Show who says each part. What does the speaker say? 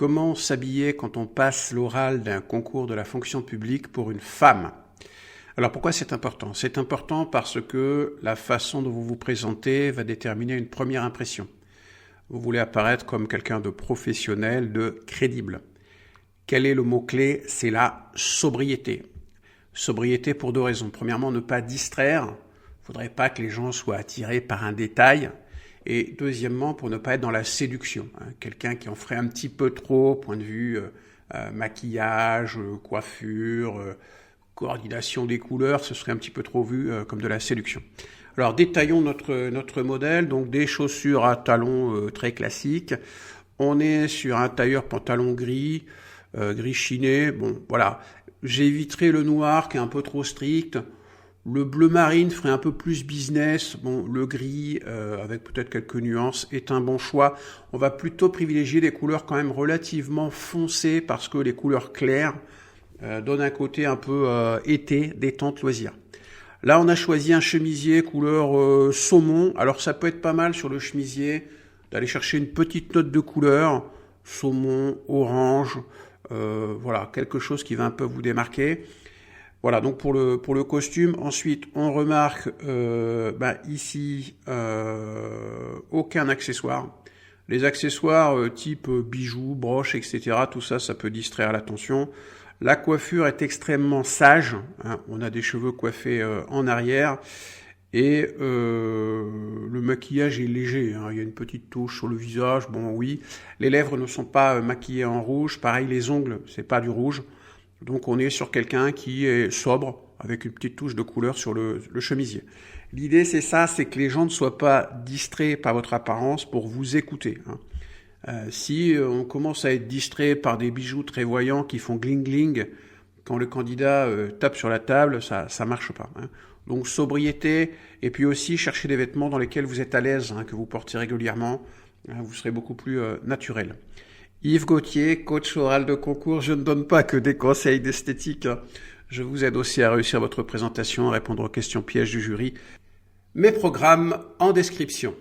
Speaker 1: Comment s'habiller quand on passe l'oral d'un concours de la fonction publique pour une femme? Alors pourquoi c'est important? C'est important parce que la façon dont vous vous présentez va déterminer une première impression. Vous voulez apparaître comme quelqu'un de professionnel, de crédible. Quel est le mot-clé? C'est la sobriété. Sobriété pour deux raisons. Premièrement, ne pas distraire. Il ne faudrait pas que les gens soient attirés par un détail. Et deuxièmement, pour ne pas être dans la séduction. Quelqu'un qui en ferait un petit peu trop, point de vue maquillage, coiffure, coordination des couleurs, ce serait un petit peu trop vu comme de la séduction. Alors détaillons notre modèle, donc des chaussures à talons très classiques. On est sur un tailleur pantalon gris, gris chiné. Bon, voilà. J'éviterai le noir qui est un peu trop strict. Le bleu marine ferait un peu plus business. Bon, le gris, avec peut-être quelques nuances, est un bon choix. On va plutôt privilégier des couleurs quand même relativement foncées parce que les couleurs claires donnent un côté un peu été, détente, loisir. Là, on a choisi un chemisier couleur saumon. Alors, ça peut être pas mal sur le chemisier d'aller chercher une petite note de couleur, saumon, orange, voilà, quelque chose qui va un peu vous démarquer. Voilà, donc pour le costume. Ensuite, on remarque ici aucun accessoire. Les accessoires type bijoux, broches, etc., tout ça, ça peut distraire l'attention. La coiffure est extrêmement sage. On a des cheveux coiffés en arrière. Et le maquillage est léger. Il y a une petite touche sur le visage. Bon, oui. Les lèvres ne sont pas maquillées en rouge. Pareil, les ongles, c'est pas du rouge. Donc on est sur quelqu'un qui est sobre, avec une petite touche de couleur sur le chemisier. L'idée c'est ça, c'est que les gens ne soient pas distraits par votre apparence pour vous écouter. Si on commence à être distrait par des bijoux très voyants qui font gling-gling, quand le candidat tape sur la table, ça marche pas. Donc sobriété, et puis aussi chercher des vêtements dans lesquels vous êtes à l'aise, que vous portez régulièrement, vous serez beaucoup plus naturel. Yves Gauthier, coach oral de concours. Je ne donne pas que des conseils d'esthétique. Je vous aide aussi à réussir votre présentation, à répondre aux questions pièges du jury. Mes programmes en description.